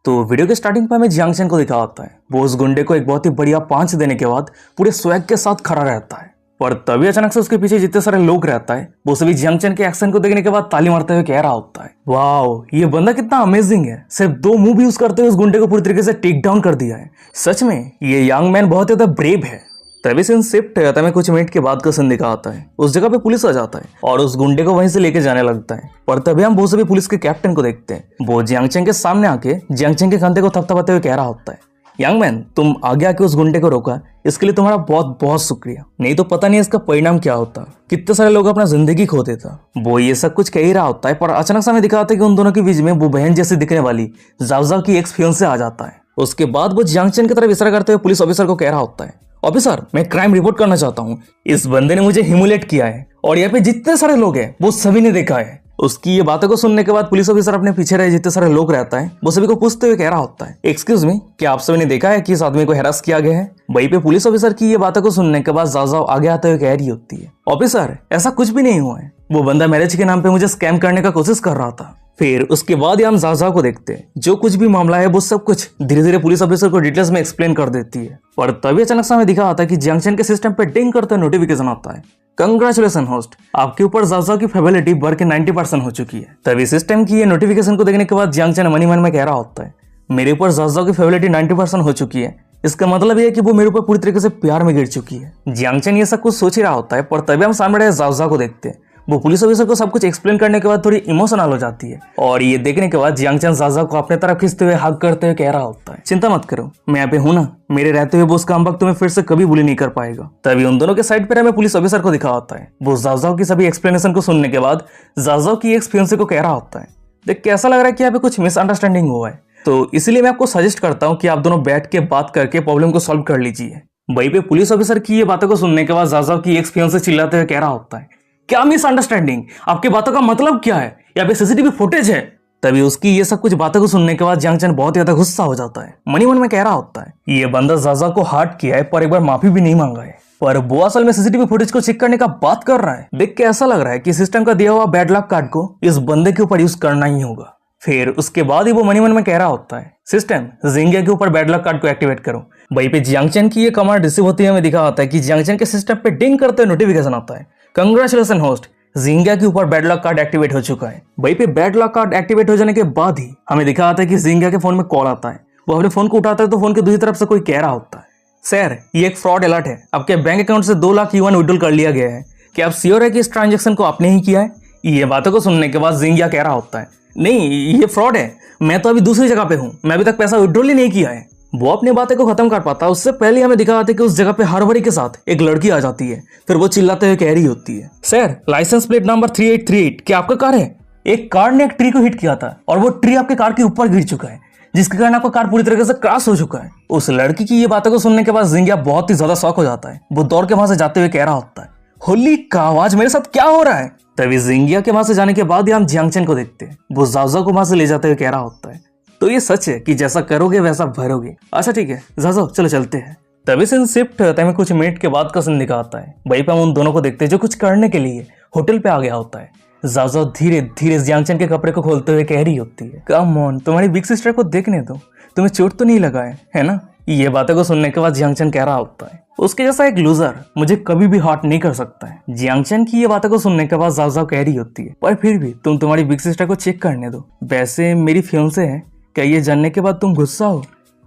तो वीडियो के स्टार्टिंग पे हमें जियांग चैन को दिखा होता है। वो उस गुंडे को एक बहुत ही बढ़िया पांच देने के बाद पूरे स्वैग के साथ खड़ा रहता है, पर तभी अचानक से उसके पीछे जितने सारे लोग रहता है वो सभी जियांग चैन के एक्शन को देखने के बाद ताली मारते हुए कह रहा होता है, वाओ ये बंदा कितना अमेजिंग है, सिर्फ 2 मूव यूज करते हुए उस गुंडे को पूरी तरीके से टेक डाउन कर दिया है। सच में ये यंग मैन बहुत ज्यादा ब्रेव है। तभी सीन शिफ्ट होता है, कुछ मिनट के बाद का सीन दिखा आता है। उस जगह पे पुलिस आ जाता है और उस गुंडे को वहीं से लेके जाने लगता है, पर तभी हम वो सभी पुलिस के कैप्टन को देखते हैं। वो जियांग चैन के सामने आके जियांग चैन के कंधे को थपथपाते हुए कह रहा होता है, यंग मैन तुम आगे आके उस गुंडे को रोका, इसके लिए तुम्हारा बहुत बहुत शुक्रिया, नहीं तो पता नहीं इसका परिणाम क्या होता, कितने सारे लोग अपना जिंदगी खो देता। वो ये सब कुछ कह ही रहा होता है, पर अचानक से हमें दिखाता है कि उन दोनों के बीच में वो बहन जैसी दिखने वाली जाओ जाओ की एक्स फियांसे आ जाता है। उसके बाद वो जियांग चैन की तरफ इशारा करते हुए पुलिस ऑफिसर को कह रहा होता है, ऑफिसर मैं क्राइम रिपोर्ट करना चाहता हूँ, इस बंदे ने मुझे ह्यूमिलेट किया है और यहाँ पे जितने सारे लोग हैं वो सभी ने देखा है। उसकी ये बातों को सुनने के बाद पुलिस ऑफिसर अपने पीछे रहे जितने सारे लोग रहता है वो सभी को पूछते हुए कह रहा होता है, एक्सक्यूज मी क्या आप सभी ने देखा है कि इस आदमी को हैरास किया गया है। वहीं पे पुलिस ऑफिसर की ये बातों को सुनने के बाद जाओ आगे आते हुए कह रही होती है, ऑफिसर ऐसा कुछ भी नहीं हुआ है, वो बंदा मैरिज के नाम पे मुझे स्कैम करने का कोशिश कर रहा था। फिर उसके बाद हम जाओ को देखते हैं, जो कुछ भी मामला है वो सब कुछ धीरे धीरे पुलिस ऑफिसर को डिटेल्स में एक्सप्लेन कर देती है। पर तभी अचानक से हमें दिखा आता है कि जियांग चैन के सिस्टम पे डिंग करते नोटिफिकेशन आता है, कंग्रेचुलेशन होस्ट, आपके ऊपर जाओ की फेबिलिटी बढ़ के 90% हो चुकी है। तभी सिस्टम की ये नोटिफिकेशन को देखने के बाद जियांग चैन मन ही मन में कह रहा होता है, मेरे ऊपर जाओ की फेबिलिटी 90% हो चुकी है, इसका मतलब यह है कि वो मेरे ऊपर पूरी तरीके से प्यार में गिर चुकी है। जियांग चैन ये सब कुछ सोच ही रहा होता है, पर तभी हम सामने रहे जाओ को देखते हैं। वो पुलिस ऑफिसर को सब कुछ एक्सप्लेन करने के बाद थोड़ी इमोशनल हो जाती है और ये देखने के बाद जियांग चैन जाओ को अपने तरफ खींचते हुए हग करते हुए कह रहा होता है, चिंता मत करो मैं यहाँ पे हूं ना, मेरे रहते हुए वो उसका अम्बक तुम्हें फिर से कभी बुली नहीं कर पाएगा। तभी उन दोनों के साइड पर हमें पुलिस ऑफिसर को दिखा होता है। वो जाओ की सभी एक्सप्लेनेशन को सुनने के बाद जाओ की एक्स फियांसे को कह रहा होता है, देख कैसा लग रहा है कि यहाँ पे कुछ मिसअंडरस्टैंडिंग हुआ है, तो इसलिए मैं आपको सजेस्ट करता हूँ कि आप दोनों बैठ के बात करके प्रॉब्लम को सॉल्व कर लीजिए। वहीं पे पुलिस ऑफिसर की ये बातों को सुनने के बाद जाओ की एक्स फियांसे चिल्लाते हुए कह रहा होता है, क्या मिसअंडरस्टैंडिंग, आपकी बातों का मतलब क्या है, यहाँ पे सीसीटीवी फुटेज है। तभी उसकी ये सब कुछ बातों को सुनने के बाद जियांग चैन बहुत ज्यादा गुस्सा हो जाता है, मन ही मन में कह रहा होता है, ये बंदा जाओ को हार्ट किया है पर एक बार माफी भी नहीं मांगा है, पर वो असल में सीसीटीवी फुटेज को चेक करने का बात कर रहा है। देख के ऐसा लग रहा है कि सिस्टम का दिया हुआ बैड लक कार्ड को इस बंदे के ऊपर यूज करना ही होगा। फिर उसके बाद ही वो मन ही मन में कह रहा होता है, सिस्टम जिंगिया के ऊपर बैड लक कार्ड को एक्टिवेट करो। वहीं पे जियांग चैन की ये कमांड रिसीव होती है, हमें दिखा आता है कि जियांग चैन के सिस्टम पे डिंग करते नोटिफिकेशन आता है, कंग्रेचुलेशन होस्ट, जिंगिया के ऊपर बैड लक कार्ड एक्टिवेट हो चुका है। वहीं पे बैड लक कार्ड एक्टिवेट हो जाने के बाद ही हमें दिखा आता है कि जिंगिया के फोन में कॉल आता है। वो अपने फोन को उठाता है तो फोन की दूसरी तरफ से कोई कह रहा होता है, सर ये एक फ्रॉड अलर्ट है, आपके बैंक अकाउंट से 2 लाख युआन विड्रॉल कर लिया गया है, क्या आप श्योर है कि इस ट्रांजेक्शन को आपने ही किया है। ये बातों को सुनने के बाद जिंगिया कह रहा होता है, नहीं ये फ्रॉड है, मैं तो अभी दूसरी जगह पे हूँ, मैं अभी तक पैसा विड्रॉल ही नहीं किया है। वो अपनी बातें को खत्म कर पाता उससे पहले हमें दिखा आते कि उस जगह पे हरभरी के साथ एक लड़की आ जाती है। फिर वो चिल्लाते हुए कह रही होती है, सर लाइसेंस प्लेट नंबर 3838 क्या आपका कार है। एक कार ने एक ट्री को हिट किया था और वो ट्री आपके कार के ऊपर गिर चुका है, जिसके कारण आपका कार पूरी तरीके से क्रैश हो चुका है। उस लड़की की ये बातों को सुनने के बाद जिंगिया बहुत ही ज्यादा शॉक हो जाता है। वो दौड़ के वहां से जाते हुए कह रहा होता है, होली का आवाज मेरे साथ क्या हो रहा है। तभी जिंगिया के वहां से जाने के बाद हम जियांग चैन को देखते हैं, वो जाओ को वहां से ले जाते हुए कह रहा होता है, तो ये सच है कि जैसा करोगे वैसा भरोगे, अच्छा ठीक है जाओ चलो चलते हैं। तभी सीन शिफ्ट होता है, कुछ मिनट के बाद का सीन दिखाता है। वहीं पे हम उन दोनों को देखते हैं जो कुछ करने के लिए होटल पे आ गया होता है। जाओ धीरे धीरे जियांग चैन के कपड़े को खोलते हुए कह रही होती है, कम ऑन तुम्हारी बिग सिस्टर को देखने दो, तुम्हें चोट तो नहीं लगा है ना। ये बातों को सुनने के बाद जियांग चैन कह रहा होता है, उसके जैसा एक लूजर मुझे कभी भी हॉट नहीं कर सकता है। जियांग चैन की ये बातों को सुनने के बाद जाओ कह रही होती है, पर फिर भी तुम तुम्हारी बिग सिस्टर को चेक करने दो, वैसे मेरी फियांसे है, क्या ये जानने के बाद तुम गुस्सा हो।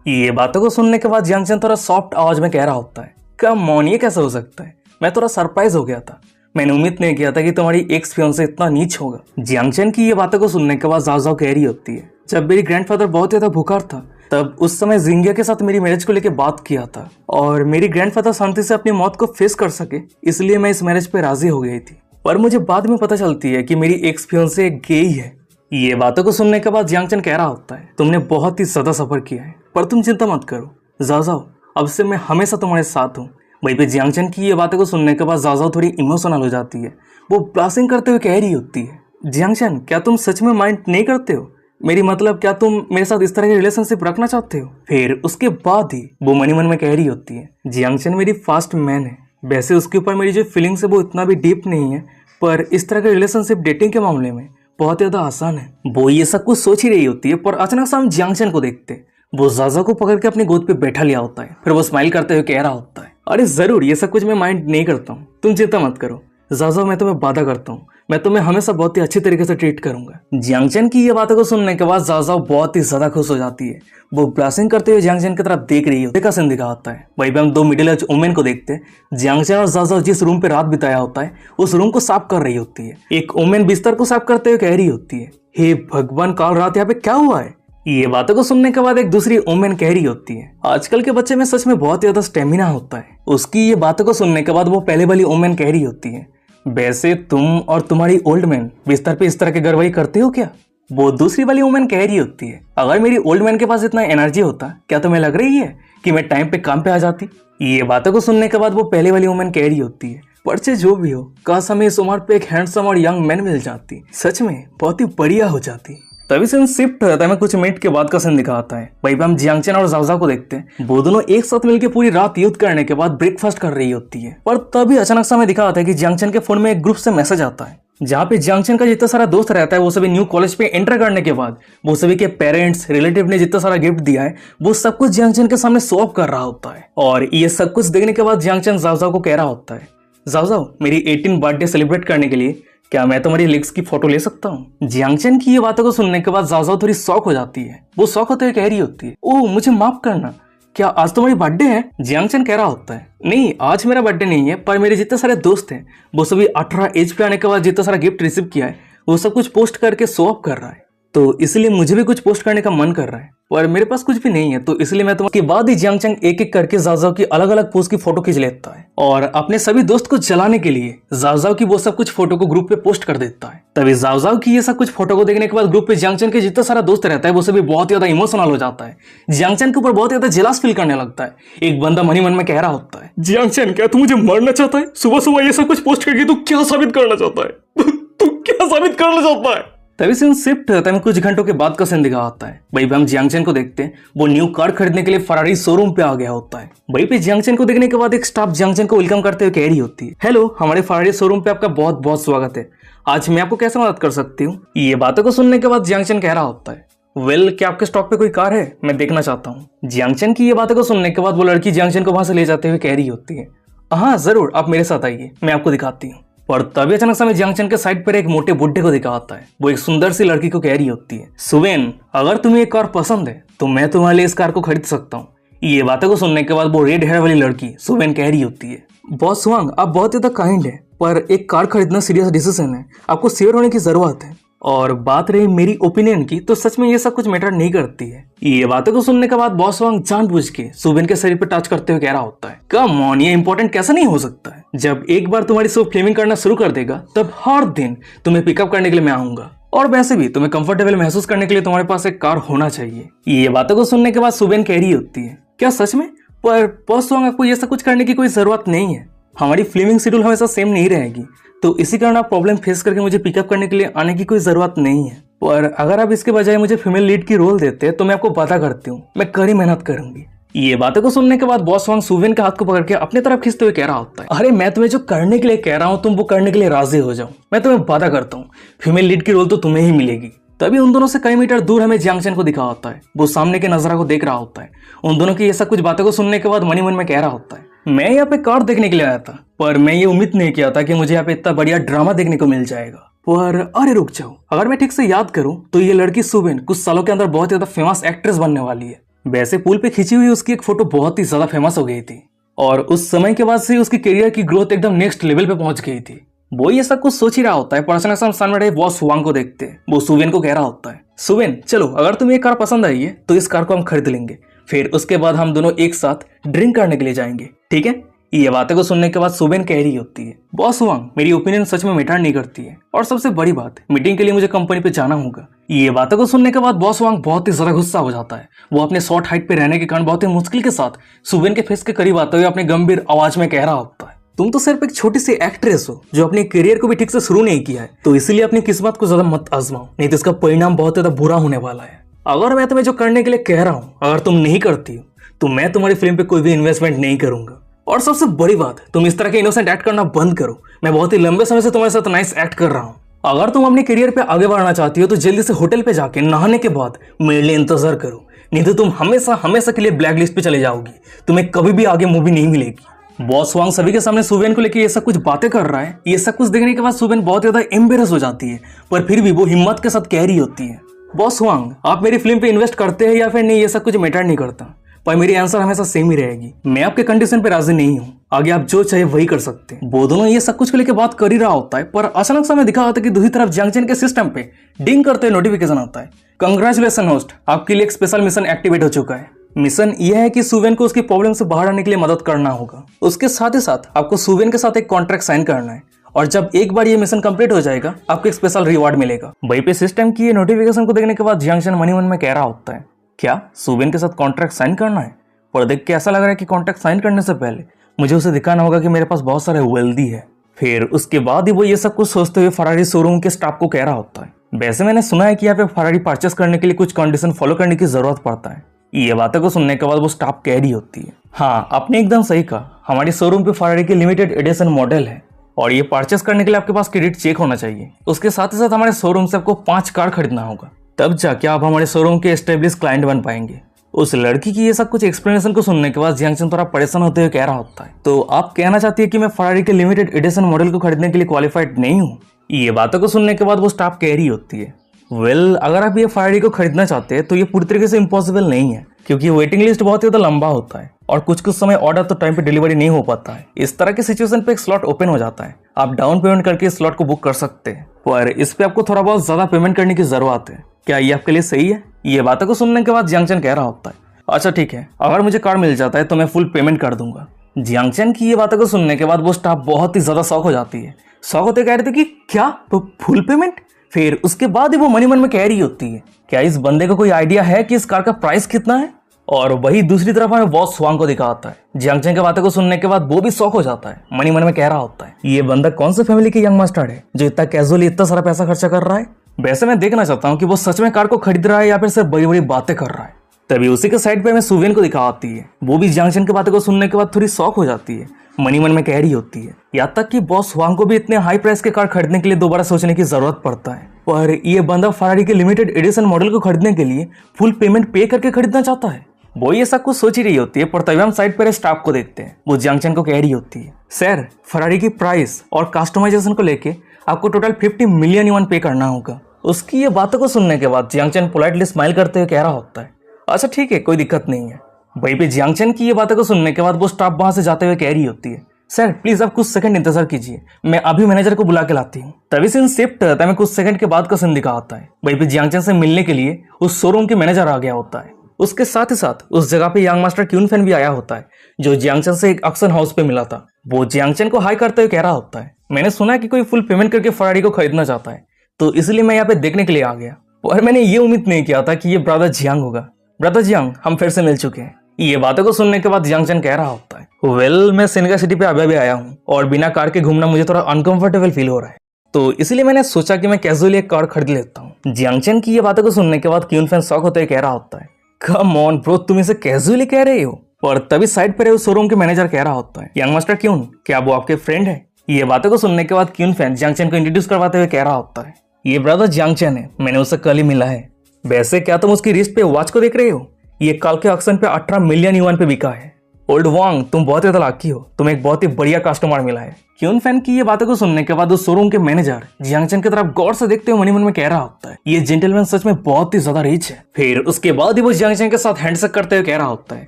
ये बातों को सुनने के बाद जियांग चैन थोड़ा सॉफ्ट आवाज में कह रहा होता है, कम ऑन ये कैसे हो सकता है, मैं थोड़ा सरप्राइज हो गया था, मैंने उम्मीद नहीं किया था कि तुम्हारी एक्स फियांसे इतना नीच होगा। जियांग चैन की ये बातों को सुनने के बाद जाओ कह रही होती है, जब मेरी ग्रैंडफादर बहुत ज्यादा बुखार था तब उस समय जिंगिया के साथ मेरी मैरिज को लेकर बात किया था और मेरी ग्रैंडफादर शांति से अपनी मौत को फेस कर सके, इसलिए मैं इस मैरिज पे राजी हो गई थी, पर मुझे बाद में पता चलती है कि मेरी एक्स फियांसे एक गे ही है। ये बातों को सुनने के बाद जियांग चैन कह रहा होता है, तुमने बहुत ही ज्यादा सफर किया है, पर तुम चिंता मत करो जाओ, अब से मैं हमेशा तुम्हारे साथ हूँ। वहीं पे जियांग चैन की ये बातों को सुनने के बाद जाओ थोड़ी इमोशनल हो जाती है। वो ब्लासिंग करते हुए कह रही होती है, जियांग चैन क्या तुम सच में माइंड नहीं करते हो, मेरी मतलब क्या तुम मेरे साथ इस तरह की रिलेशनशिप रखना चाहते हो। फिर उसके बाद ही वो मन ही मन में कह रही होती है, जियांग चैन मेरी फास्ट मैन है, वैसे उसके ऊपर मेरी जो फीलिंग्स है वो इतना भी डीप नहीं है, पर इस तरह के रिलेशनशिप डेटिंग के मामले में बहुत ज्यादा आसान है। वो ये सब कुछ सोच ही रही होती है, पर अचानक से हम जियांगचन को देखते हैं। वो ज़ाज़ा को पकड़ के अपनी गोद पे बैठा लिया होता है। फिर वो स्माइल करते हुए कह रहा होता है, अरे जरूर, ये सब कुछ मैं माइंड नहीं करता हूँ, तुम चिंता मत करो ज़ाज़ा, मैं तुम्हें वादा करता हूँ मैं तुम्हें हमेशा बहुत ही अच्छी तरीके से ट्रीट करूंगा। जियांगचन की ये बातों को सुनने के बाद ज़ाज़ा बहुत ही ज्यादा खुश हो जाती है। वो ब्लासिंग करते हुए जियांगचन की तरफ देख रही होती है। का सीन दिखा होता है। वहीं पे हम दो मिडिल एज वुमेन को देखते हैं। जियांगचन और ज़ाज़ा जिस रूम पे रात बिताया होता है उस रूम को साफ कर रही होती है। एक वुमेन बिस्तर को साफ करते हुए कह रही होती है, हे भगवान, कल रात यहाँ पे क्या हुआ है। ये बातों को सुनने के बाद एक दूसरी वुमेन कह रही होती है, आजकल के बच्चे में सच में बहुत ज्यादा स्टेमिना होता है। उसकी ये बातों को सुनने के बाद वो पहले वाली वुमेन कह रही होती है, वैसे तुम और तुम्हारी ओल्ड मैन बिस्तर पे इस तरह के गड़बड़ी करते हो क्या। वो दूसरी वाली वुमेन कह रही होती है, अगर मेरी ओल्ड मैन के पास इतना एनर्जी होता, क्या तुम्हें लग रही है कि मैं टाइम पे काम पे आ जाती। ये बातों को सुनने के बाद वो पहले वाली वुमेन कह रही होती है, पर चाहे जो भी हो, काश हमें इस उम्र पे एक हैंडसम और यंग मैन मिल जाती, सच में बहुत ही बढ़िया हो जाती। तभी सीन शिफ्ट हो जाता है। कुछ मिनट के बाद का सीन दिखाता है। वहीं पे हम जियांगचन और ज़ाज़ा को देखते हैं। वो दोनों एक साथ मिलकर पूरी रात युद्ध करने के बाद ब्रेकफास्ट कर रही होती है। पर तभी अचानक से हमें दिखा आता है कि जियांगचन के फोन में एक ग्रुप से मैसेज आता है, जहाँ पे जियांगचन का जितना सारा दोस्त रहता है वो सभी न्यू कॉलेज पे एंटर करने के बाद वो सभी के पेरेंट्स रिलेटिव ने जितना सारा गिफ्ट दिया है वो सब कुछ जियांगचन के सामने शो ऑफ कर रहा होता है। और ये सब कुछ देखने के बाद जियांगचन ज़ाज़ा को कह रहा होता है, ज़ाज़ा, मेरी 18 बर्थडे सेलिब्रेट करने के लिए क्या मैं तुम्हारी लिग्स की फोटो ले सकता हूँ। जियांगचन की ये बातों को सुनने के बाद ज़ाज़ा थोड़ी शॉक हो जाती है। वो शॉक होते हुए कह रही होती है, ओह मुझे माफ करना, क्या आज तुम्हारी बर्थडे है। जियांगचन कह रहा होता है, नहीं आज मेरा बर्थडे नहीं है, पर मेरे जितने सारे दोस्त हैं वो सभी 18 एज पे आने के बाद जितना सारा गिफ्ट रिसीव किया है वो सब कुछ पोस्ट करके शो ऑफ कर रहा है, तो इसलिए मुझे भी कुछ पोस्ट करने का मन कर रहा है, पर मेरे पास कुछ भी नहीं है, तो इसलिए मैं तुम्हारे बाद ही जियांगचन एक एक करके ज़ाज़ा की अलग अलग पोस्ट की फोटो खींच लेता है और अपने सभी दोस्त को जलाने के लिए ज़ाज़ा की वो सब कुछ फोटो को ग्रुप पे पोस्ट कर देता है। तभी ज़ाज़ा की ये सब कुछ फोटो को देखने के बाद ग्रुप पे जियांगचन के जितना सारा दोस्त रहता है वो सभी बहुत ज्यादा इमोशनल हो जाता है। जियांगचन के ऊपर बहुत ज्यादा जेलस फील करने लगता है। एक बंदा मन ही मन में कह रहा होता है, जियांगचन क्या तू मुझे मारना चाहता है, सुबह सुबह ये सब कुछ पोस्ट करके तू क्या साबित करना चाहता है, तू क्या साबित करना चाहता है। तभी सीन शिफ्ट होता है। कुछ घंटों के बाद का सीन दिखा आता है। वहीं पे हम जियांगचन को देखते हैं। वो न्यू कार खरीदने के लिए फरारी शोरूम पे आ गया होता है। वहीं पे जियांगचन को देखने के बाद एक स्टाफ जियांगचन को वेलकम करते हुए कह रही होती है, हेलो, हमारे फरारी शोरूम पे आपका बहुत बहुत स्वागत है, आज मैं आपको कैसे मदद कर सकती हूँ। ये बातों को सुनने के बाद जियांगचन कह रहा होता है, वेल क्या आपके स्टॉक पे कोई कार है, मैं देखना चाहता हूँ। जियांगचन की ये बातों को सुनने के बाद वो लड़की जियांगचन को वहां से ले जाते हुए कह रही होती है, हाँ जरूर, आप मेरे साथ आइए, मैं आपको दिखाती हूँ। और तभी अचानक से हमें जियांगचन के साइड पर एक मोटे बुड्ढे को दिखा आता है। वो एक सुंदर सी लड़की को कह रही होती है, सुवेन, अगर तुम्हें ये कार पसंद है तो मैं तुम्हारे लिए इस कार को खरीद सकता हूँ। ये बातों को सुनने के बाद वो रेड हेयर वाली लड़की सुवेन कह रही होती है, बॉस वांग, आप बहुत ज्यादा काइंड है, पर एक कार खरीदना सीरियस डिसीजन है, आपको शेयर होने की जरूरत है। और बात रही मेरी ओपिनियन की, तो सच में ये सब कुछ मैटर नहीं करती है। ये बातों को सुनने के बाद बॉस वांग जानबूझ के सुवेन के शरीर पर टच करते हुए कह रहा होता है, कम ऑन, ये इंपॉर्टेंट कैसा नहीं हो सकता है। जब एक बार तुम्हारी शो फ्लेमिंग करना शुरू कर देगा तब हर दिन तुम्हें पिकअप करने के लिए मैं आऊंगा, और वैसे भी तुम्हें कंफर्टेबल महसूस करने के लिए तुम्हारे पास एक कार होना चाहिए। ये बातों को सुनने के बाद सुवेन कह रही होती है, क्या सच में, पर बॉस वांग आपको ये सब कुछ करने की कोई जरूरत नहीं है, हमारी फिल्मिंग शेड्यूल हमेशा सेम नहीं रहेगी, तो इसी कारण आप प्रॉब्लम फेस करके मुझे पिकअप करने के लिए आने की कोई जरूरत नहीं है। पर अगर आप इसके बजाय मुझे फीमेल लीड की रोल देते हैं तो मैं आपको वादा करती हूँ मैं कड़ी मेहनत करूंगी। ये बातें को सुनने के बाद बॉस वांग सुवेन के हाथ को पकड़ के अपने तरफ खींचते हुए कह रहा होता है, अरे मैं तुम्हें जो करने के लिए कह रहा हूँ तुम वो करने के लिए राजी हो जाओ, मैं तुम्हें वादा करता हूँ फीमेल लीड की रोल तो तुम्हें ही मिलेगी। तभी उन दोनों से कई मीटर दूर हमें जियांगचन को दिखा होता है। वो सामने के नजारा को देख रहा होता है। उन दोनों की ये सब कुछ बातों को सुनने के बाद मन ही मन में कह रहा होता है, मैं यहाँ पे कार देखने के लिए आया था, पर मैं ये उम्मीद नहीं किया था कि मुझे यहाँ पे इतना बढ़िया ड्रामा देखने को मिल जाएगा। पर अरे रुक जाओ, अगर मैं ठीक से याद करूं तो ये लड़की सुवेन कुछ सालों के अंदर बहुत ज्यादा फेमस एक्ट्रेस बनने वाली है। वैसे पुल पे खींची हुई उसकी एक फोटो बहुत ही ज्यादा फेमस हो गई थी और उस समय के बाद से उसकी करियर की ग्रोथ एकदम नेक्स्ट लेवल पे पहुंच गई थी। वो ये सब कुछ सोच ही रहा होता है, पर अचानक से हम सामने बॉस वांग को देखते हैं। वो सुवेन को कह रहा होता है, सुवेन चलो, अगर तुम्हें ये कार पसंद आई है तो इस कार को हम खरीद लेंगे, फिर उसके बाद हम दोनों एक साथ ड्रिंक करने के लिए जाएंगे, ठीक है। ये बातें को सुनने के बाद सुवेन कह रही होती है, बॉस वांग मेरी ओपिनियन सच में मैटर नहीं करती है, और सबसे बड़ी बात मीटिंग के लिए मुझे कंपनी पे जाना होगा। ये बातों को सुनने के बाद बॉस वांग बहुत ही ज्यादा गुस्सा हो जाता है। वो अपने शॉर्ट हाइट पे रहने के कारण बहुत ही मुश्किल के साथ सुवेन के फेस के करीब आते हुए अपने गंभीर आवाज में कह रहा होता है, तुम तो सिर्फ एक छोटी सी एक्ट्रेस हो जो अपने करियर को भी ठीक से शुरू नहीं किया है, तो इसलिए अपनी किस्मत को ज्यादा मत आजमाओ, नहीं तो इसका परिणाम बहुत ज्यादा बुरा होने वाला है। अगर मैं तुम्हें जो करने के लिए कह रहा हूँ अगर तुम नहीं करती हो तो मैं तुम्हारी फिल्म पे कोई भी इन्वेस्टमेंट नहीं करूंगा। और सबसे बड़ी बात, तुम इस तरह के इनोसेंट एक्ट करना बंद करो। मैं बहुत ही लंबे समय से तुम्हारे साथ नाइस एक्ट कर रहा हूँ अगर तुम अपने करियर पे आगे बढ़ना चाहती हो तो जल्दी से होटल पे जाके नहाने के बाद मेरे लिए इंतजार करो, नहीं तो तुम हमेशा हमेशा के लिए ब्लैक लिस्ट पे चले जाओगी। तुम्हें कभी भी आगे मूवी नहीं मिलेगी। बॉस वांग सभी के सामने सुवेन को लेकर ये सब कुछ बातें कर रहा है। ये सब कुछ देखने के बाद सुवेन बहुत ज्यादा एम्बेरस हो जाती है, पर फिर भी वो हिम्मत के साथ कह रही होती है, बॉस वांग आप मेरी फिल्म पे इन्वेस्ट करते हैं या फिर नहीं, ये सब कुछ मैटर नहीं करता, पर मेरी आंसर हमेशा सेम ही रहेगी। मैं आपके कंडीशन पे राजी नहीं हूँ, आगे आप जो चाहे वही कर सकते हैं। वो दोनों ये सब कुछ को लेकर बात कर ही रहा होता है, पर अचानक समय दिखा होता है कि दूसरी तरफ जंक्शन के सिस्टम पे डिंग करते हुए नोटिफिकेशन आता है, कंग्रेचुलेशन होस्ट, आपके लिए एक स्पेशल मिशन एक्टिवेट हो चुका है। मिशन यह है कि सुवेन को उसकी प्रॉब्लम से बाहर आने के लिए मदद करना होगा। उसके साथ ही साथ आपको सुवेन के साथ एक कॉन्ट्रैक्ट साइन करना है, और जब एक बार ये मिशन कंप्लीट हो जाएगा आपको एक स्पेशल रिवॉर्ड मिलेगा। वहीं पे सिस्टम की ये नोटिफिकेशन को देखने के बाद जंक्शन मनी मन में कह रहा होता है, क्या सुवेन के साथ कॉन्ट्रैक्ट साइन करना है? पर देख के ऐसा लग रहा है कि कॉन्ट्रैक्ट साइन करने से पहले मुझे उसे दिखाना होगा कि मेरे पास बहुत सारे वेल्दी है। फिर उसके बाद ही वो ये सब कुछ सोचते हुए फरारी शोरूम के स्टाफ को कह रहा होता है, वैसे मैंने सुना है कि यहाँ पे फरारी परचेस करने के लिए कुछ कंडीशन फॉलो करने की जरूरत पड़ता है। ये बातों को सुनने के बाद वो स्टाफ कह रही होती है, हाँ आपने एकदम सही कहा, हमारी शोरूम पे फरारी के लिमिटेड एडिशन मॉडल है और ये परचेस करने के लिए आपके पास क्रेडिट चेक होना चाहिए। उसके साथ ही साथ हमारे शोरूम से आपको 5 कार खरीदना होगा, तब जाके आप हमारे शोरूम के एस्टेब्लिश क्लाइंट बन पाएंगे। उस लड़की की ये सब कुछ एक्सप्लेनेशन को सुनने के बाद जंक्शन थोड़ा परेशान होते हुए कह रहा होता है, तो आप कहना चाहती है कि मैं फरारी के लिमिटेड एडिशन मॉडल को खरीदने के लिए क्वालिफाइड नहीं हूँ? ये बातों को सुनने के बाद वो स्टाफ कह रही होती है, वेल अगर आप ये फरारी को खरीदना चाहते हैं तो ये पूरी तरीके से इम्पॉसिबल नहीं है, क्योंकि वेटिंग लिस्ट बहुत ही ज्यादा लंबा होता है और कुछ समय ऑर्डर तो टाइम पे डिलीवरी नहीं हो पाता है। इस तरह की सिचुएशन पे एक स्लॉट ओपन हो जाता है, आप डाउन पेमेंट करके इस स्लॉट को बुक कर सकते हैं, पर इस पे आपको थोड़ा बहुत ज्यादा पेमेंट करने की जरूरत है। क्या ये आपके लिए सही है? ये बातों को सुनने के बाद जंक्शन कह रहा होता है, अच्छा ठीक है, अगर मुझे कार मिल जाता है तो मैं फुल पेमेंट कर दूंगा। जंक्शन की ये बातों को सुनने के बाद वो स्टाफ बहुत ही ज्यादा शॉक हो जाती है। शॉक होते कह रहे थे कि क्या फुल पेमेंट? फिर उसके बाद ही वो मनी मन में कह रही होती है, क्या इस बंदे को कोई आइडिया है कि इस कार का प्राइस कितना है? और वही दूसरी तरफ हमें बॉस स्वांग को दिखाता है। जंक्शन की बातों को सुनने के बाद वो भी शॉक हो जाता है, मनी मन में कह रहा होता है, ये बंदा कौन से फैमिली के यंग मास्टर है जो इतना कैजुअली इतना सारा पैसा खर्चा कर रहा है? वैसे मैं देखना चाहता हूँ कि वो सच में कार को खरीद रहा है या फिर सिर्फ बड़ी बड़ी बातें कर रहा है। तभी उसी के साइड पे हमें सुवेन को दिखाती है, वो भी जंक्शन की बातों को सुनने के बाद थोड़ी शॉक हो जाती है, मनी मन में कह रही होती है, यहाँ तक कि बॉस वांग को भी इतने हाई प्राइस के कार खरीदने के लिए दोबारा सोचने की जरूरत पड़ता है, पर ये बंदा फरारी के लिमिटेड एडिशन मॉडल को खरीदने के लिए फुल पेमेंट पे करके खरीदना चाहता है। वो ये सब कुछ सोच ही रही होती है, पर तभी हम साइड पर स्टाफ को देखते हैं, वो जंक्शन को कह रही होती है, सर फरारी की प्राइस और कस्टमाइजेशन को लेके आपको टोटल 50 मिलियन युआन पे करना होगा। उसकी ये बातों को सुनने के बाद जंक्शन पोलाइटली स्माइल करते हुए कह रहा होता है, अच्छा ठीक है, कोई दिक्कत नहीं है। वहीं पे जंक्शन की ये बातों को सुनने के बाद वो स्टाफ वहां से जाते हुए कह रही होती है, सर प्लीज आप कुछ सेकंड इंतजार कीजिए, मैं अभी मैनेजर को बुला के लाती हूँ। तभी सीन शिफ्ट होता है, मैं कुछ सेकंड के बाद का सीन दिखा आता है। वहीं पे जंक्शन से मिलने के लिए उस शोरूम के मैनेजर आ गया होता है। उसके साथ ही साथ उस जगह पे यंग मास्टर क्यून फैन भी आया होता है, जो जंक्शन से एक ऑक्शन हाउस पे मिला था। वो जंक्शन को हाई करते हुए कह रहा होता है, मैंने सुना है कि कोई फुल पेमेंट करके फरारी को खरीदना चाहता है, तो इसलिए मैं यहाँ पे देखने के लिए आ गया, और मैंने ये उम्मीद नहीं किया था कि ये ब्रदर जियांग होगा। ब्रदर जियांग, हम फिर से मिल चुके हैं। ये बातों को सुनने के बाद जंक्शन कह रहा होता है, वेल मैं सेनेगा सिटी पे अभी आया हूँ और बिना कार के घूमना मुझे थोड़ा अनकंफर्टेबल फील हो रहा है, तो इसलिए मैंने सोचा कि मैं कैजुअली एक कार खरीद लेता हूँ। जंक्शन की ये बातों को सुनने के बाद क्यून फैन शॉक होते हुए कह रहा होता है, कम ऑन ब्रो, तुम इसे कैजुअली कह रहे हो? और तभी साइड पर शोरूम के मैनेजर कह रहा होता है, यंग मास्टर क्यून, क्या वो आपके फ्रेंड है? ये बातों को सुनने के बाद क्यून फैन जंक्शन को इंट्रोड्यूस करवाते हुए कह रहा होता है, ये ब्रदर जंक्शन है, मैंने उससे कल ही मिला है। वैसे क्या तुम उसकी रिस्ट पे वॉच को देख रहे हो? ये कल के ऑक्शन पे 18 मिलियन युआन पे बिका है। ओल्ड वांग, तुम बहुत ज्यादा लाकी हो, तुम्हें एक बहुत ही बढ़िया कस्टमर मिला है। क्यून फैन की ये बातों को सुनने के बाद उस शोरूम के मैनेजर जंक्शन की तरफ गौर से देखते हुए मनी मन में कह रहा होता है, ये जेंटलमैन सच में बहुत ही ज्यादा रिच है। फिर उसके बाद ही वो जंक्शन के साथ हैंडशेक करते हुए कह रहा होता है,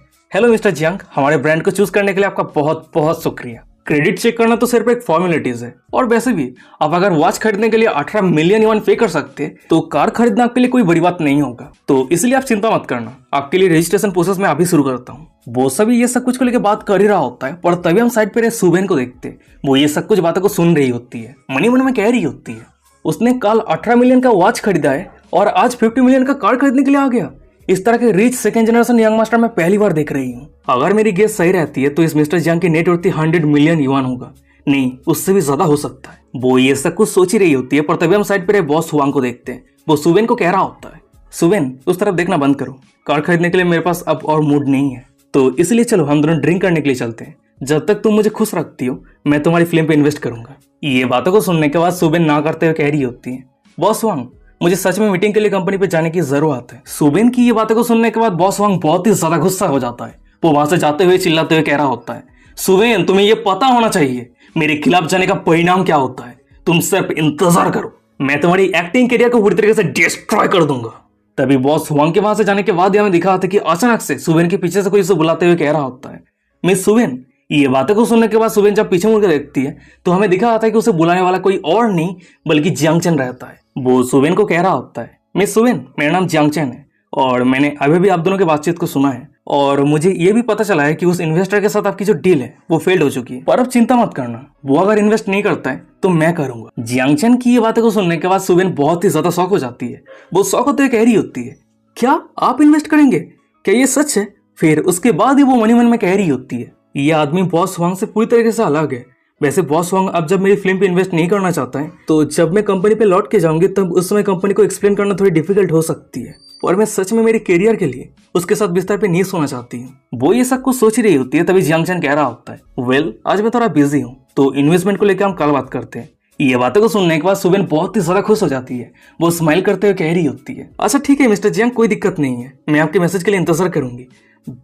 हेलो मिस्टर जियांग, हमारे ब्रांड को चूज करने के लिए आपका बहुत बहुत शुक्रिया। क्रेडिट चेक करना तो सिर्फ एक फॉर्मेलिटीज है, और वैसे भी आप अगर वॉच खरीदने के लिए 18 मिलियन युआन पे कर सकते तो कार खरीदना आपके लिए कोई बड़ी बात नहीं होगा, तो इसलिए आप चिंता मत करना, आपके लिए रजिस्ट्रेशन प्रोसेस मैं अभी शुरू करता हूँ। वो सभी ये सब कुछ को लेकर बात कर ही रहा होता है, पर तभी हम साइड पे सुवेन को देखते, वो ये सब कुछ बातों को सुन रही होती है, मनी मन में कह रही होती है, उसने कल 18 मिलियन का वॉच खरीदा है और आज 50 मिलियन का कार खरीदने के लिए आ गया। इस तरह के rich second generation young master मैं पहली बार देख रही हूँ। अगर मेरी गेस सही रहती है तो इस मिस्टर जियांग की नेट वर्थ 100 मिलियन युआन होगा, नहीं उससे भी ज्यादा हो सकता है। वो ये सब कुछ सोच ही रही होती है, पर तभी हम साइड पे बॉस हुआंग को देखते हैं। वो सुवेन को कह रहा होता है, सुवेन उस तरफ देखना बंद करो, कार खरीदने के लिए मेरे पास अब और मूड नहीं है, तो इसलिए चलो हम दोनों ड्रिंक करने के लिए चलते हैं। जब तक तुम मुझे खुश रखती हो मैं तुम्हारी फिल्म पे इन्वेस्ट करूंगा। ये बातों को सुनने के बाद सुबेन ना करते हुए कह रही होती है, बॉस वांग मुझे सच में मीटिंग के लिए कंपनी पे जाने की जरूरत है। सुबेन की ये बातों को सुनने के बाद बॉस वांग बहुत ही ज्यादा गुस्सा हो जाता है। वो वहां से जाते हुए चिल्लाते हुए कह रहा होता है, सुबेन तुम्हें ये पता होना चाहिए मेरे खिलाफ जाने का परिणाम क्या होता है। तुम सिर्फ इंतजार करो, मैं तुम्हारी एक्टिंग करियर को पूरी तरीके से डिस्ट्रॉय कर दूंगा। तभी बॉस वांग के वहां से जाने के बाद हमें दिखा था कि अचानक से सुबेन के पीछे से कोई उसे बुलाते हुए कह रहा होता है, मिस सुबेन। ये बातें को सुनने के बाद सुबेन जब पीछे मुड़कर देखती है तो हमें दिखा आता है कि उसे बुलाने वाला कोई और नहीं बल्कि जियांगचन रहता है। वो सुबेन को कह रहा होता है, मिस सुबेन मेरा नाम जियांगचन है और मैंने अभी भी आप दोनों की बातचीत को सुना है और मुझे ये भी पता चला है कि उस इन्वेस्टर के साथ आपकी जो डील है वो फेल्ड हो चुकी है। पर अब चिंता मत करना, वो अगर इन्वेस्ट नहीं करता है तो मैं करूंगा। जियांगचन की ये बातें को सुनने के बाद सुबेन बहुत ही ज्यादा शॉक हो जाती है। वो शॉक होते हुए कह रही होती है, क्या आप इन्वेस्ट करेंगे? क्या ये सच है? फिर उसके बाद ही वो मनी मन में कह रही होती है, ये आदमी बॉस वांग से पूरी तरीके से अलग है। वैसे बॉस वांग अब जब मेरी फिल्म पे इन्वेस्ट नहीं करना चाहता है तो जब मैं कंपनी पे लौट के जाऊंगी तब उस समय कंपनी को एक्सप्लेन करना थोड़ी डिफिकल्ट हो सकती है और मैं सच में मेरे करियर के लिए उसके साथ बिस्तर पे नहीं सोना चाहती हूँ। वो ये सब कुछ सोच ही रही होती है तभी जियांगचन कह रहा होता है, वेल आज मैं थोड़ा बिजी हूँ तो इन्वेस्टमेंट को लेकर हम कल बात करते हैं। ये बातों को सुनने के बाद सुबेन बहुत ही ज्यादा खुश हो जाती है। वो स्माइल करते हुए कह रही होती है, अच्छा ठीक है मिस्टर जियांग, कोई दिक्कत नहीं है, मैं आपके मैसेज के लिए इंतजार करूंगी।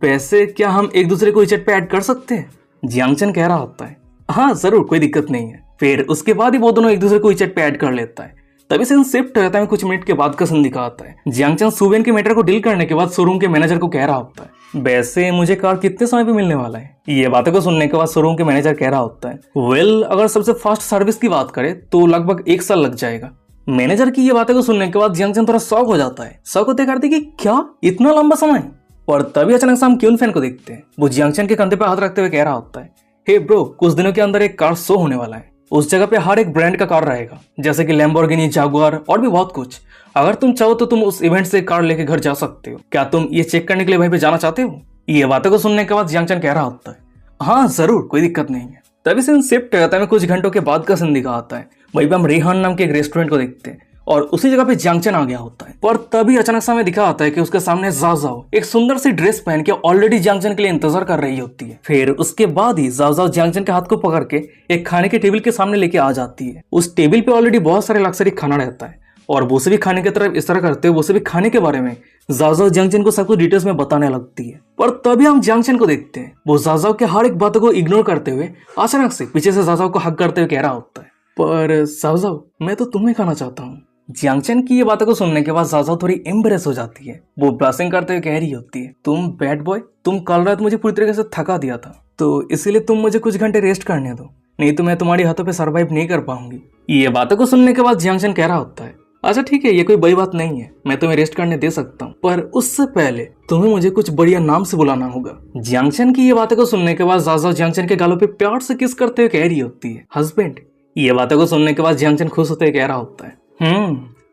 वैसे क्या हम एक दूसरे को चैट पे ऐड कर सकते हैं? जियांगचन कह रहा होता है, हाँ जरूर, कोई दिक्कत नहीं है। फिर उसके बाद ही वो दोनों एक दूसरे को चैट पे ऐड कर लेता है। तभी सीन शिफ्ट हो जाता है, कुछ मिनट के बाद का सीन दिखाता है। जियांगचन सुबेन के मैटर को डील करने के बाद शोरूम के मैनेजर को कह रहा होता है, वैसे मुझे कार कितने समय पे मिलने वाला है? ये बातों को सुनने के बाद शोरूम के मैनेजर कह रहा होता है, वेल अगर सबसे फास्ट सर्विस की बात करें तो लगभग 1 साल लग जाएगा। मैनेजर की ये बातें को सुनने के बाद जियांगचन थोड़ा शॉक हो जाता है। शॉक होते करते कि क्या इतना लंबा समय? और तभी अचानक से हम क्यून फैन को देखते हैं। वो जियांगचन के कंधे पे हाथ रखते हुए कह रहा होता है, हे ब्रो कुछ दिनों के अंदर एक कार शो होने वाला है। उस जगह पे हर एक ब्रांड का कार रहेगा, जैसे कि लैम्बोर्गिनी, जागुआर और भी बहुत कुछ। अगर तुम चाहो तो तुम उस इवेंट से कार लेके घर जा सकते हो। क्या तुम ये चेक करने के लिए वहीं पे जाना चाहते हो? ये बातों को सुनने के बाद जियांगचन कह रहा होता है, हाँ जरूर, कोई दिक्कत नहीं है। तभी सीन शिफ्ट हो जाता है। कुछ घंटों के बाद का सीन दिखा आता है। वहीं पे हम रेहान नाम के एक रेस्टोरेंट को देखते हैं और उसी जगह पे जियांगचन आ गया होता है। पर तभी अचानक से हमें दिखा आता है कि उसके सामने जाओ एक सुंदर सी ड्रेस पहन के ऑलरेडी जियांगचन के लिए इंतजार कर रही होती है। फिर उसके बाद ही जाओ जियांगचन के हाथ को पकड़ के एक खाने के टेबल के सामने लेके आ जाती है। उस टेबल पे ऑलरेडी बहुत सारे लग्जरी खाना रहता है और वो से भी खाने की तरफ इस तरह करते हुए वो से भी खाने के बारे में जाओ जियांगचन को सब कुछ डिटेल्स में बताने लगती है। पर तभी हम जियांगचन को देखते हैं, वो जाओ के हर एक बातों को इग्नोर करते हुए अचानक से पीछे से जाओ को हक करते हुए कह रहा होता है, पर जाओ मैं तो तुम्हें खाना चाहता हूँ। जियांगचन की ये बातों को सुनने के बाद जाओ थोड़ी एम्बरेस हो जाती है। वो ब्लशिंग करते हुए कह रही होती है, तुम बैड बॉय, तुम कल रात मुझे पूरी तरीके से थका दिया था तो इसीलिए तुम मुझे कुछ घंटे रेस्ट करने दो, नहीं तो मैं तुम्हारी हाथों पे सरवाइव नहीं कर पाऊंगी। ये बातों को सुनने के बाद जियांगचन कह रहा होता है, अच्छा ठीक है, ये कोई बड़ी बात नहीं है, मैं तुम्हें रेस्ट करने दे सकता हूँ, पर उससे पहले तुम्हें मुझे कुछ बढ़िया नाम से बुलाना होगा। जियांगचन की ये बातों को सुनने के बाद जाओ जियांगचन के गालों पे प्यार से किस करते हुए कह रही होती है, हस्बैंड। ये बातों को सुनने के बाद जियांगचन खुश होते हुए कह रहा होता है,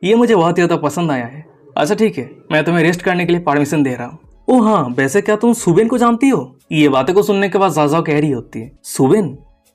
ये मुझे बहुत ज्यादा पसंद आया है। अच्छा ठीक है, मैं तुम्हें रेस्ट करने के लिए परमिशन दे रहा हूँ। ओ हाँ, वैसे क्या तुम सुबेन को जानती हो? ये बातें को सुनने के बाद जाओ कह रही होती है, सुबेन?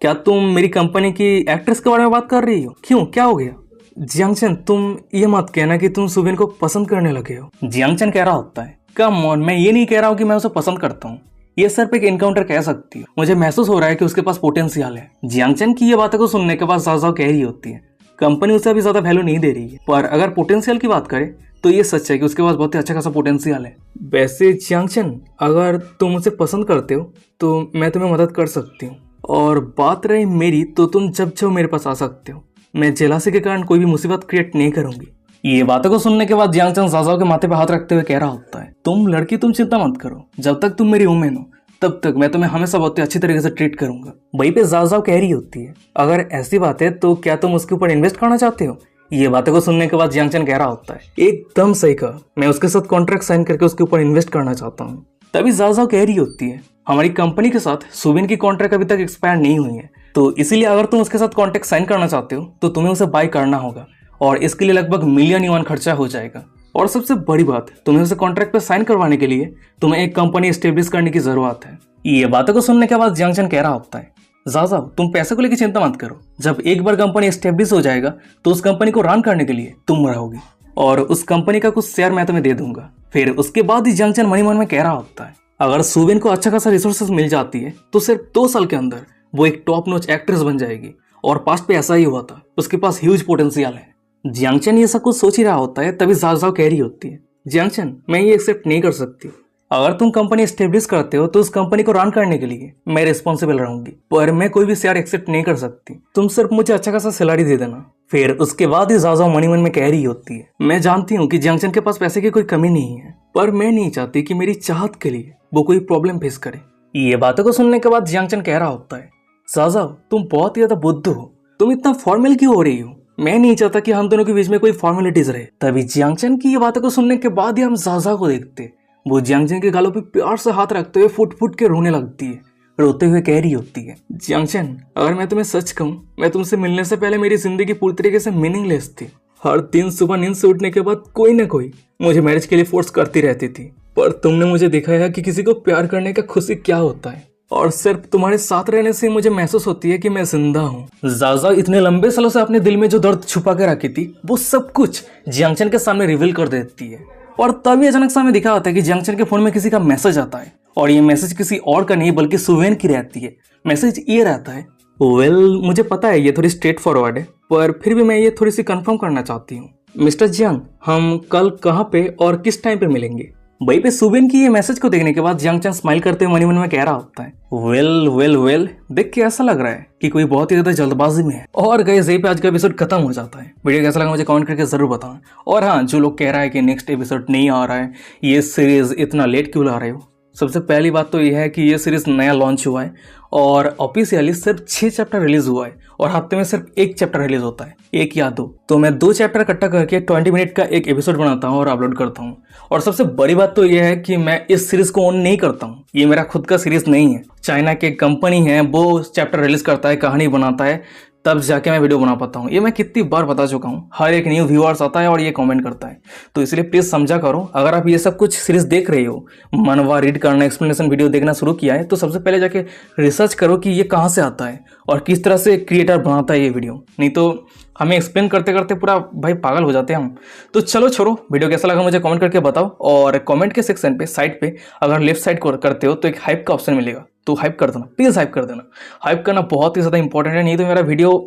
क्या तुम मेरी कंपनी की एक्ट्रेस के बारे में बात कर रही हो? क्यों, क्या हो गया? जियांगचन तुम ये मत कहना कि तुम सुबेन को पसंद करने लगे हो। जियांगचन कह रहा होता है, कम ऑन, मैं ये नहीं कह रहा हूँ कि मैं उसे पसंद करता हूँ, ये सिर्फ एक इनकाउंटर कह सकती है। मुझे महसूस हो रहा है कि उसके पास पोटेंशियल है। जियांगचन की ये बातें को सुनने के बाद जाओ कह रही होती है, कंपनी उसे अभी ज्यादा वैल्यू नहीं दे रही है, पर अगर पोटेंशियल की बात करें तो ये सच है कि उसके पास बहुत ही अच्छा खासा पोटेंशियल है। वैसे जियांगचन अगर तुम उसे पसंद करते हो तो मैं तुम्हें मदद कर सकती हूँ, और बात रही मेरी तो तुम जब चाहो मेरे पास आ सकते हो, मैं जेलासी के कारण कोई भी मुसीबत क्रिएट नहीं करूंगी। ये बातों को सुनने के बाद जियांगचन जाओ के माथे पे हाथ रखते हुए कह रहा होता है, तुम लड़की तुम चिंता मत करो, जब तक तुम मेरी वुमेन हो तब तक मैं तुम्हें हमेशा बहुत ही अच्छी तरीके से ट्रीट करूंगा। वहीं पे जाओ कह रही होती है, अगर ऐसी बात है तो क्या तुम उसके ऊपर इन्वेस्ट करना चाहते हो? ये बातों को सुनने के बाद जियांगचन कह रहा होता है, एकदम सही कहा, मैं उसके साथ कॉन्ट्रैक्ट साइन करके उसके ऊपर इन्वेस्ट करना चाहता हूँ। तभी जाओ कह रही होती है, हमारी कंपनी के साथ सुबेन की कॉन्ट्रैक्ट अभी तक एक्सपायर नहीं हुई है, तो इसीलिए अगर तुम उसके साथ कॉन्ट्रैक्ट साइन करना चाहते हो तो तुम्हें उसे बाय करना होगा और इसके लिए लगभग मिलियन युआन खर्चा हो जाएगा। और सबसे बड़ी बात, तुम्हें उसे कॉन्ट्रैक्ट पे साइन करवाने के लिए तुम्हें एक कंपनी एस्टेब्लिश करने की जरूरत है। ये बातों को सुनने के बाद जियांगचन कह रहा होता है, जाओ तुम पैसे को लेकर चिंता मत करो, जब एक बार कंपनी एस्टेब्लिश हो जाएगा तो उस कंपनी को रन करने के लिए तुम रहोगी और उस कंपनी का कुछ शेयर मैं तुम्हें दे दूंगा। फिर उसके बाद ही जियांगचन मनी मन में कह रहा होता है, अगर सुवेन को अच्छा खासा रिसोर्सेज मिल जाती है तो सिर्फ 2 साल के अंदर वो एक टॉप नॉच एक्ट्रेस बन जाएगी। और पास्ट पे ऐसा ही हुआ था, उसके पास ह्यूज पोटेंशियल है। जियांगचन ये सब कुछ सोच ही रहा होता है, तभी ज़ाओ ज़ाओ कह रही होती है, जियांगचन मैं ये एक्सेप्ट नहीं कर सकती। अगर तुम कंपनी एस्टेब्लिश करते हो तो उस कंपनी को रन करने के लिए मैं रिस्पॉन्सिबल रहूंगी, पर मैं कोई भी शेयर एक्सेप्ट नहीं कर सकती। तुम सिर्फ मुझे अच्छा खासा सैलरी दे देना। फिर उसके बाद ही ज़ाओ ज़ाओ मनी मन में कह रही होती है, मैं जानती हूँ कि जियांगचन के पास पैसे की कोई कमी नहीं है, पर मैं नहीं चाहती कि मेरी चाहत के लिए वो कोई प्रॉब्लम फेस करे। ये बातों को सुनने के बाद जियांगचन कह रहा होता है, ज़ाओ ज़ाओ तुम बहुत ही ज्यादा बुद्ध हो, तुम इतना फॉर्मल क्यों हो रही हो? मैं नहीं चाहता कि हम दोनों के बीच में कोई फॉर्मेलिटीज रहे। तभी जियांगचन की ये बातों को सुनने के बाद ही हम ज़ाओ ज़ाओ को देखते, वो जियांगचन के गालों पे प्यार से हाथ रखते हुए फुट फुट के रोने लगती है। रोते हुए कह रही होती है, जियांगचन अगर मैं तुम्हें सच कहूँ, मैं तुमसे मिलने से पहले मेरी जिंदगी पूरी तरीके से मीनिंगलेस थी। हर दिन सुबह नींद से उठने के बाद कोई ना कोई मुझे मैरिज के लिए फोर्स करती रहती थी, पर तुमने मुझे दिखाया कि किसी को प्यार करने का खुशी क्या होता है, और सिर्फ तुम्हारे साथ रहने से मुझे महसूस होती है कि मैं जिंदा हूँ। ज़ाओ ज़ाओ इतने लंबे सालों से अपने दिल में जो दर्द छुपा के रखी थी वो सब कुछ जियांगचन के सामने रिवील कर देती है। और तभी अचानक से हमें दिखा होता है कि जियांगचन के फोन में किसी का मैसेज आता है, और ये मैसेज किसी और का नहीं बल्कि सुवेन की रहती है। मैसेज ये रहता है, मुझे पता है ये थोड़ी स्ट्रेट फॉरवर्ड है, पर फिर भी मैं ये थोड़ी सी कंफर्म करना चाहती हूँ। मिस्टर जियांग, हम कल कहाँ पे और किस टाइम पे मिलेंगे? वहीं पे सुवेन की ये मैसेज को देखने के बाद जियांगचन स्माइल करते हुए मनी मन में कह रहा होता है, वेल देख के ऐसा लग रहा है कि कोई बहुत ही ज्यादा जल्दबाजी में है। और गाइस यहीं पे आज का एपिसोड खत्म हो जाता है। वीडियो कैसा लगा मुझे कमेंट करके जरूर बताएं। और हाँ, जो लोग कह रहा है कि नेक्स्ट एपिसोड नहीं आ रहा है, ये सीरीज इतना लेट क्यों ला रहे हो, सबसे पहली बात तो यह है कि ये सीरीज नया लॉन्च हुआ है और ऑफिशियली सिर्फ 6 चैप्टर रिलीज हुआ है, और हफ्ते में सिर्फ 1 चैप्टर रिलीज होता है, 1 या 2। तो मैं 2 चैप्टर इकट्ठा करके 20 मिनट का एक एपिसोड बनाता हूँ और अपलोड करता हूँ। और सबसे बड़ी बात तो यह है कि मैं इस सीरीज को ओन नहीं करता हूँ, ये मेरा खुद का सीरीज नहीं है। चाइना के कंपनी है, वो चैप्टर रिलीज करता है, कहानी बनाता है, तब जाके मैं वीडियो बना पाता हूँ। ये मैं कितनी बार बता चुका हूँ। हर एक न्यू व्यूअर्स आता है और ये कमेंट करता है, तो इसलिए प्लीज समझा करो। अगर आप ये सब कुछ सीरीज देख रहे हो, मनवा रीड करना, एक्सप्लेनेशन वीडियो देखना शुरू किया है, तो सबसे पहले जाके रिसर्च करो कि ये कहाँ से आता है और किस तरह से क्रिएटर बनाता है ये वीडियो। नहीं तो हमें एक्सप्लेन करते करते पूरा भाई पागल हो जाते हैं हम। तो चलो छोड़ो, वीडियो कैसा लगा मुझे कमेंट करके बताओ। और कमेंट के सेक्शन पे साइड पे अगर लेफ्ट साइड को करते हो तो एक हाइप का ऑप्शन मिलेगा, तो हाइप कर देना, प्लीज हाइप कर देना। हाइप करना बहुत ही ज़्यादा इंपॉर्टेंट है, नहीं तो मेरा वीडियो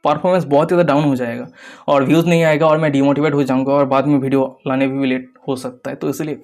परफॉर्मेंस बहुत ज़्यादा डाउन हो जाएगा और व्यूज़ नहीं आएगा और मैं डिमोटिवेट हो जाऊंगा और बाद में वीडियो लाने भी लेट हो सकता है। तो इसलिए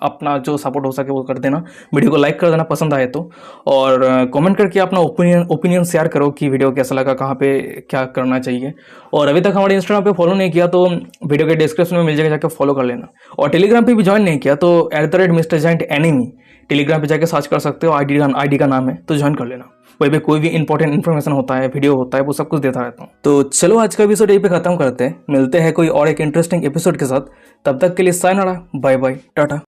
अपना जो सपोर्ट हो सके वो कर देना, वीडियो को लाइक कर देना पसंद आए तो, और कमेंट करके अपना ओपिनियन शेयर करो कि वीडियो कैसा लगा, कहाँ पे क्या करना चाहिए। और अभी तक हमारे इंस्टाग्राम पे फॉलो नहीं किया तो वीडियो के डिस्क्रिप्शन में मिल जाएगा, जाकर फॉलो कर लेना। और टेलीग्राम पे भी ज्वाइन नहीं किया तो @Mr. Giant Enemy टेलीग्राम पे जाकर सर्च कर सकते हो, आईडी का नाम है, तो ज्वाइन कर लेना। वहीं पे कोई भी इंपॉर्टेंट इन्फॉर्मेशन होता है, वीडियो होता है, वो सब कुछ देता रहता हूँ। तो चलो आज का एपिसोड यहीं पे खत्म करते हैं, मिलते हैं कोई और एक इंटरेस्टिंग एपिसोड के साथ। तब तक के लिए सायनारा, बाय बाय, टाटा।